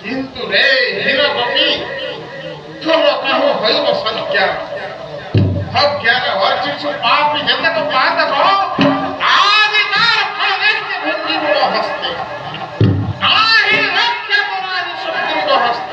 কিন্তু রে হীরকপি তোর কাহো হইব সজ্ঞা সজ্ঞান হরচিছু পাপি যেতক পাতক আদি তার ফল দেখতে ভুঞ্জিব হস্তে নাহি রক্ষা করানি শক্তির হস্ত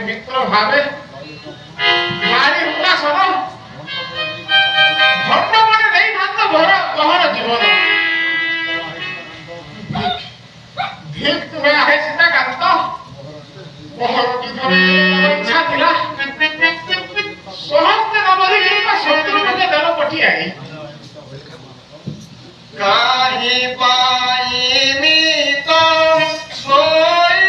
मित्र भावे मारी उपासन भट्ट मने नहीं भात भर कहर जीवन ठीक तुम्हें आहे सीता कांत कहर जीवन इच्छा थिला सोहत नबरी का शत्रु के दल पठी आई काहे पाई मित सोई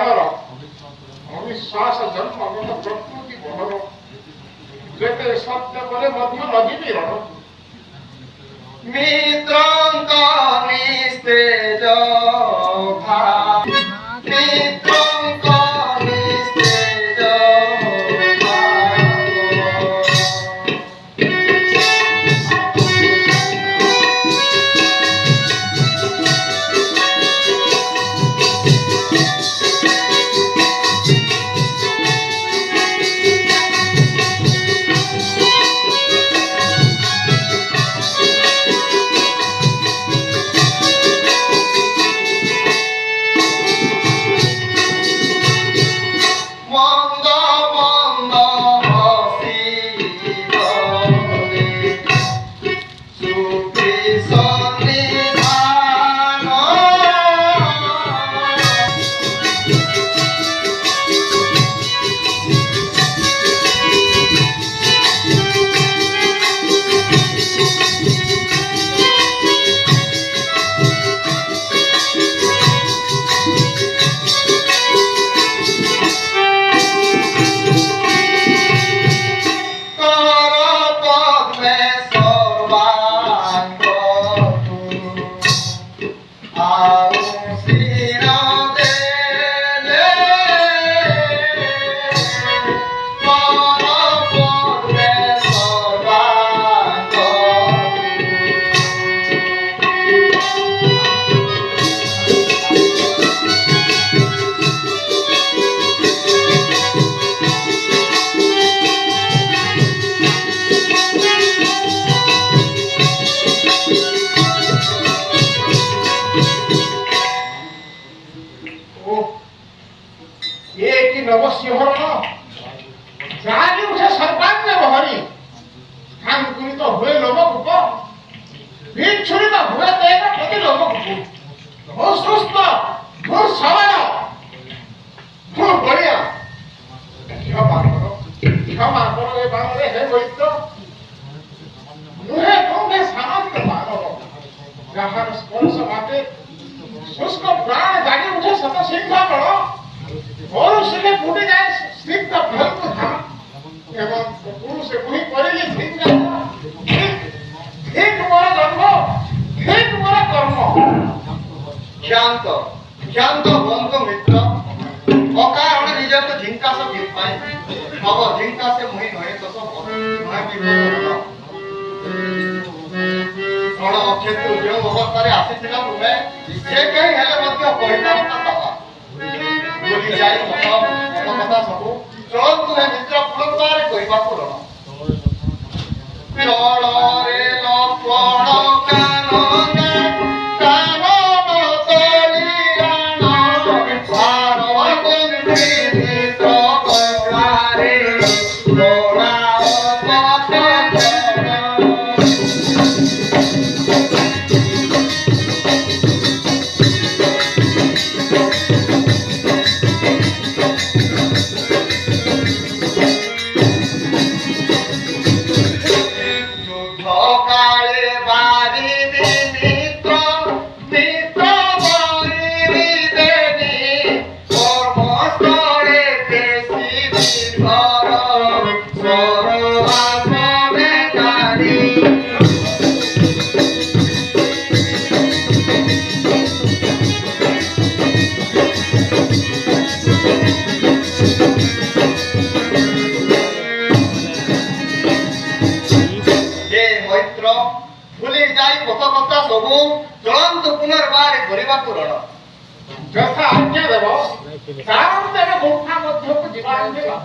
କାଳର ଅବିଶ୍ୱାସ ଜନ୍ମଗତ ପ୍ରକୃତି ବହର ଯେତେ ସତ୍ୟ କଲେ ମଧ୍ୟ ନଦୀ ବିରଣ ମିତ୍ରଙ୍କ ନିସ୍ତେଜ ମିତ୍ରଙ୍କ ନିସ୍ତେଜ নবসিংহরণ যাহাকে উঠে সর্বাঙ্গে বহরি ধানকুনিত হুয়ে লোমকূপ বিচ্ছুরিত হুয়ে দেহ প্রতি লোমকূপ অসুস্থ সবল বড়িয়া ক্ষমা কর এ বাংলারে হে বৈদ্য মুহে কৌনে সামান্য মানব যাহার স্পর্শ মাতে শুষ্ক প্রাণ জাগি উঠে শত সিংহ বড় পুরুষকে ফুটে যায় স্নিগ্ধ ফলক ধাম এবং পুরুষে বহি করিলে ঠিক মোর জন্ম ঠিক মোর কর্ম খ্যান্ত খ্যান্ত বন্ধু মিত্র অকারণ নিজক ঝিঙ্কাস বিপাই হব ঝিঙ্কাসে মুহি নহে তো সব নহে বিপদ কোন অক্ষেত্র যে অবস্থায় আসিছিল তুমি যে কেই হেলে মধ্য কহিপারতা তাহা বলি যাই মত কথা সবু চলতু হে মিত্র পুনর্বারে কহিବାକୁ রণ চলরে লক্ষ্মণ কানন কানন তলিয়ান ভারত মিত্র করারে গোড়া পথ ভুলি যাই কত কথা সবু চলন্তু পুনর্বারে କରିବାକୁ রণ যথা আজ্ঞা দেব কারণ দেবে গুম্ফা মধ্যକୁ ଯିବା ଯିବା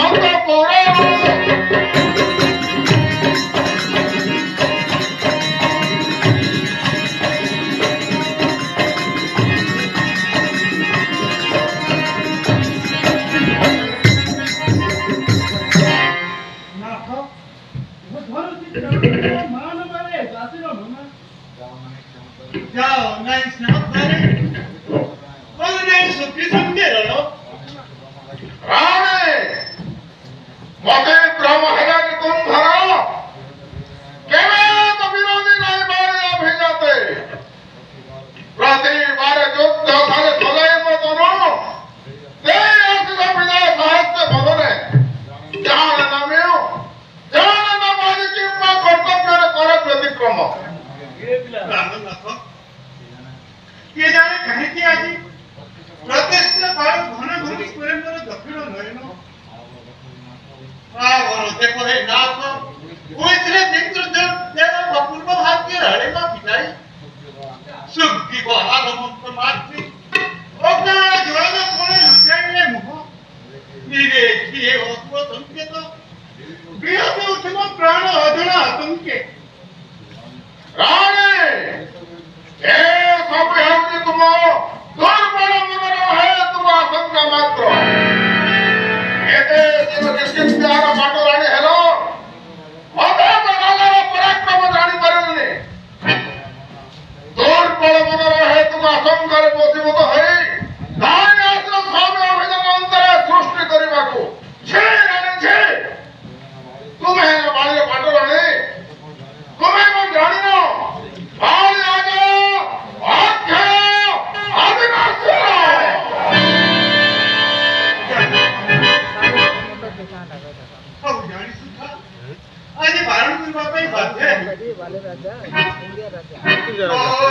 ଭକ୍ତ କର जाओ नहीं स्नाप करे और नहीं सुखी समझे रहो राणे मते ब्रह्म हेला कि तुम धरो केवे तो विरोधी नहीं बारे भेजाते प्रति बारे युद्ध थारे थलाय मतनो ते असला बिना साहित्य भवने जान नामियो जान नामादि की कर्तव्य करे व्यतिक्रम ये जाने कहे कि आदि प्रत्यक्ष बार घन घन स्मरण दक्षिण नयन और देखो हे नाथ वो इतने मित्र जन देव पूर्व भाग्य रहे का पिताई सुख की बहार मुक्त मात्री अपना जोड़ा कोने लुटाने मुह मेरे किए होतो संकेत बियत उठनो प्राण अधना आतंके राणे ए सब हेउनी तुम दुर्बल मनर है तुम आशंका मात्र एते दिन किसिम प्यार बाटो राणी हेलो मते बगालर पराक्रम जानी परने दुर्बल मनर है तुम आशंका रे बसीभूत है धान आश्रम स्वामी अभियान अंतरे सृष्टि करिबाकू छे राणी छे तुम्हें बाळी बाटो राणी तुम्हें मन जानी नो बाळी आजो आख्या अब जानी सुखा आज बारण करवा पे बात है वाले राजा इंडिया राजा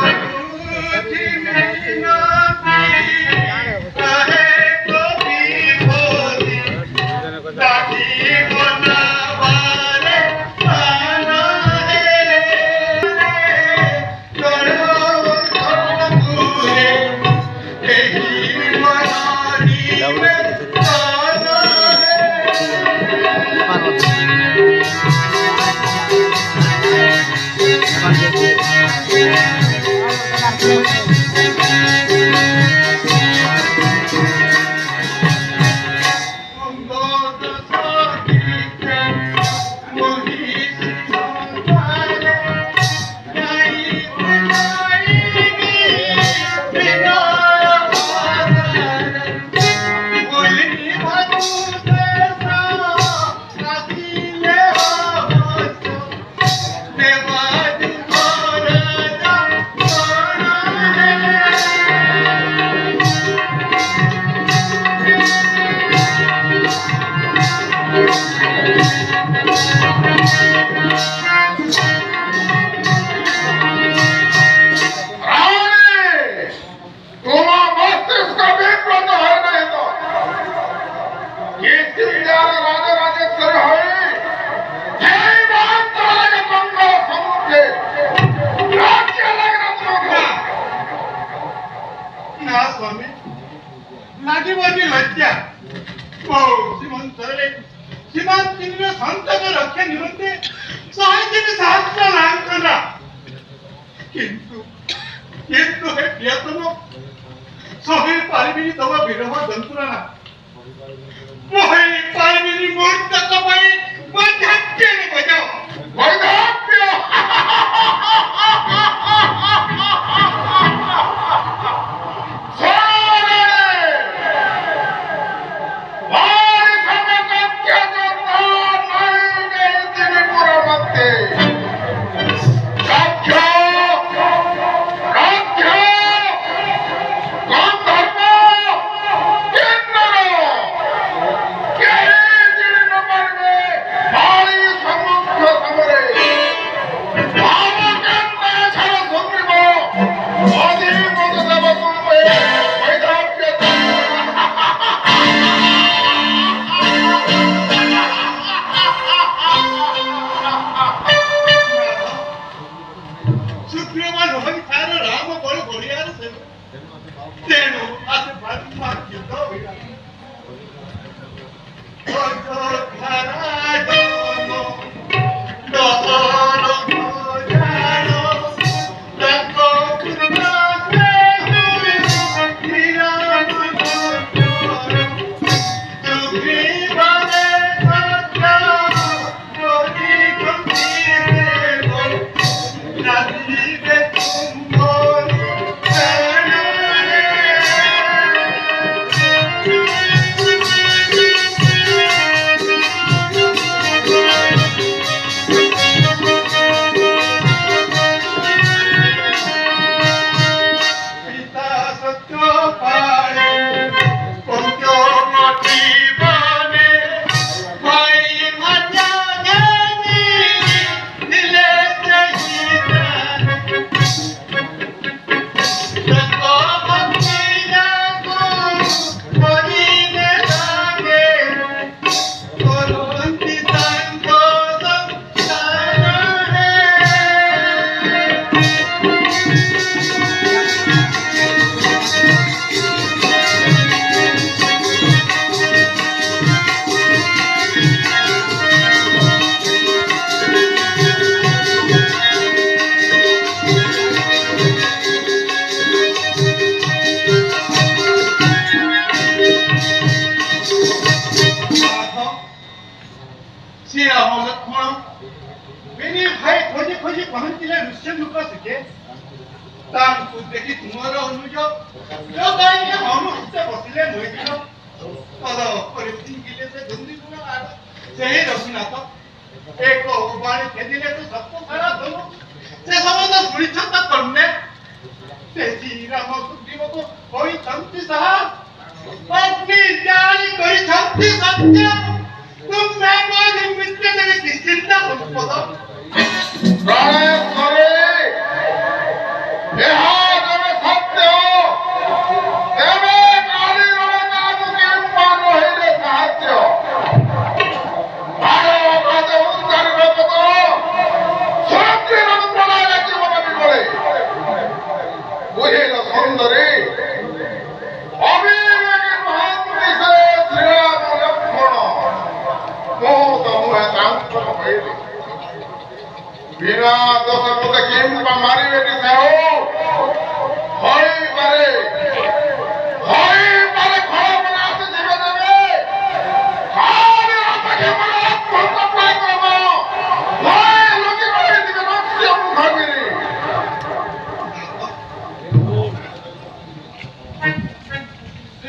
ଶ୍ରୀରାମ ଲକ୍ଷ୍ମଣ ବିନି ଭାଇ ଖୋଜି ଖୋଜି ପହଞ୍ଚିଲେ ଋଷ୍ୟମୁଖ ଶିଖେ ତାଙ୍କୁ ଦେଖି ତୁମର ଅନୁଜ ଯୋଉଟାକି ହନୁସ୍ତେ ବସିଲେ ମୈତ୍ର ପଦ କରି ଫିଙ୍ଗିଲେ ସେ ଧୁନ୍ଦିଗୁଣ ଆଗ ସେହି ରଘୁନାଥ ଏକ ବାଣୀ ଖେଦିଲେ ତ ସପ୍ତ ସାରା ଧନୁ ସେ ସମସ୍ତ ଶୁଣିଛନ୍ତି କର୍ଣ୍ଣେ ସେ ଶ୍ରୀରାମ ସୁଗ୍ରୀବକୁ ହୋଇଛନ୍ତି ସାହା ଅଗ୍ନି ଜାଳି କରିଛନ୍ତି ସତ୍ୟ ତୁମେ ମୋରି ମିତ୍ର ଦେବେ କିଞ୍ଚିତ ସମ୍ପଦ ପ୍ରାଣେଶ୍ୱରୀ ଏହା ଯେବେ ସତ୍ୟ ତେବେ କାଳିର ତାକୁ କିମ୍ବା ନହେଲେ ସାହାଯ୍ୟ ଭାରତ ଉଦ୍ଧାରିର ପଦ ସୁରକ୍ଷିର ପ୍ରଳୟ ଜୀବନ ବିକଳେ ବୁଝିଲ ସୁନ୍ଦରୀ ଅବିବେକୀ ମହାତ୍ମୀ ସେ ଶ୍ରୀରାମ ଲକ୍ଷ୍ମଣ ମୁଁ ତ ମୁହେ ତାଙ୍କର କହିଲି ବିନା ଦୋଷ ମତେ କିମ୍ବା ମାରିବେଟି ସେ ହୋଇପାରେ ଖରାପ ଆସି ଯିବେ ଦେବେ ଖାଲି ଅପେକ୍ଷା ମୋର ଅତ୍ୟନ୍ତ ପ୍ରାୟତମ ଭୟ ଲୋକେ କହିଥିବେ ରକ୍ଷ୍ୟ ମୁଁ ଭାବିନି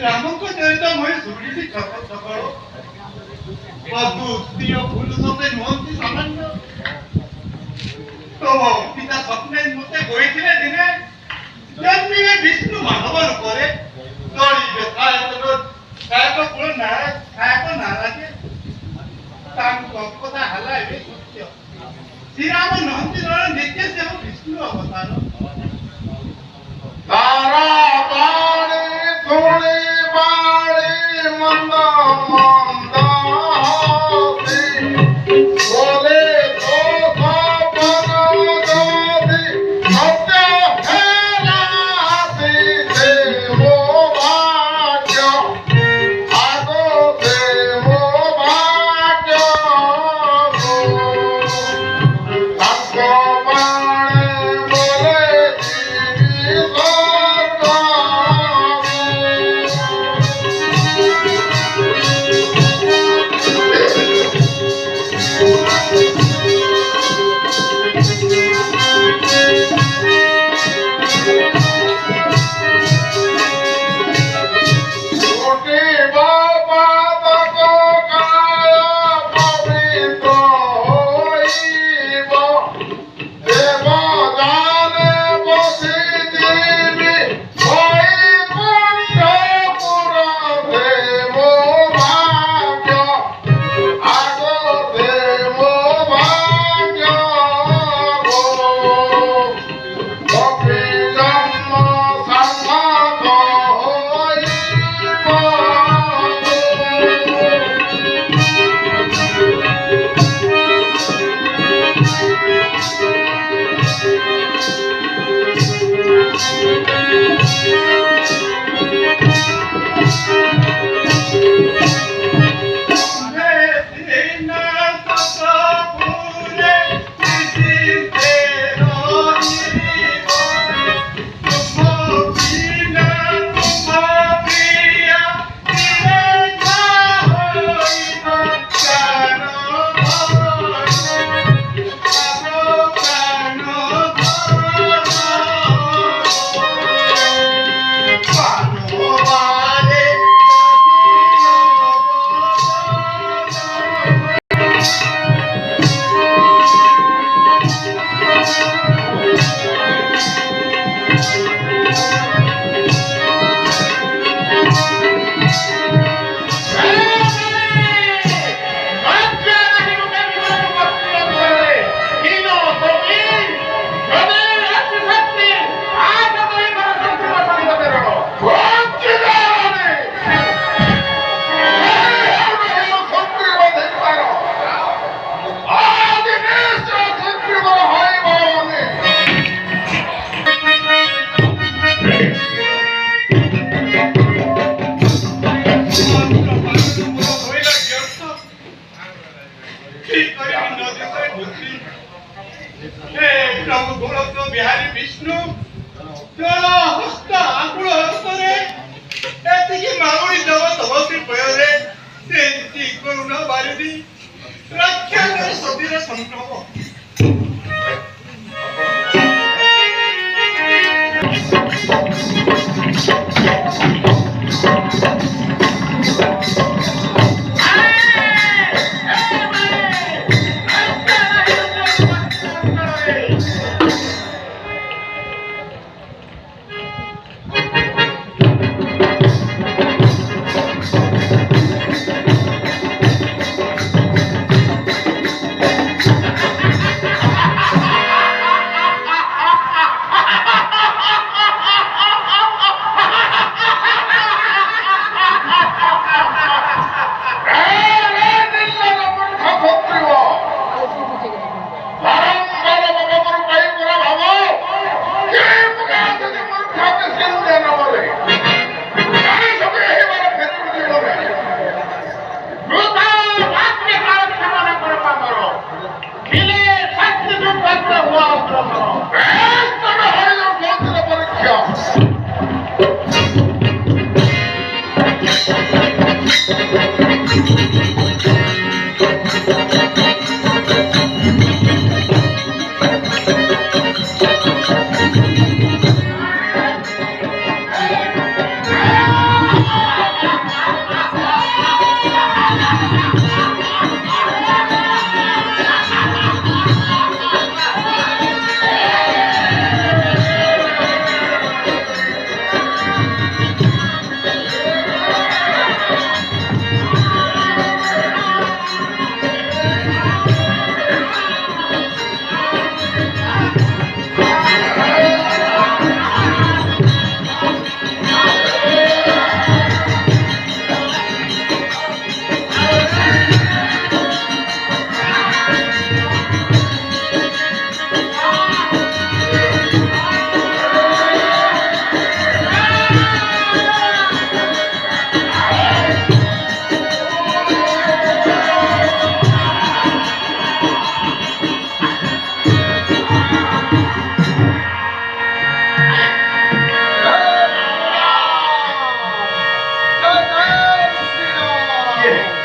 ରାମଙ୍କ ଚରିତ ମୁଁ ଶୁଣିଛି ଛକ ଛକଳ ବଧୁ ସ୍ତ୍ରୀ ଫୁଲ ସତେ ନୁହନ୍ତି ସାମାନ୍ୟ ତମ ପିତା ସ୍ୱପ୍ନେ ମତେ କହିଥିଲେ ଦିନେ ଜନ୍ମିବେ ବିଷ୍ଣୁ ମାନବ ରୂପରେ ଚଳିବେ ସାୟକ କୂଳ ସାୟକ ନାରାଜେ ତାଙ୍କ କଥା ହେଲା ଏବେ ସତ୍ୟ ଶ୍ରୀରାମ ନହନ୍ତି ଜଣେ ନିଜେ ସେ ବିଷ୍ଣୁ ଅବତାର ତାରା ବାଣୀ ଶୁଣି ବାଣୀ ମନ୍ଦ ମନ୍ଦ ହସି ବୋଲେ ଦୋଷ ପରଦୋଷୀ ସତ୍ୟ ହେଲା ଆସି ସେ ମୋ ଭାଗ୍ୟ ଆଗ ସେ ମୋ ଭାଗ୍ୟ ତାଙ୍କ ବାଣୀ ବୋଲେ बिहारी विष्णु हस्त आकुल हस्ते एतिकी मागुणी देव तम कृपय करुणा बारिदी ରକ୍ଷା ସବିର ସଂକ୍ରମ जय जय श्री राम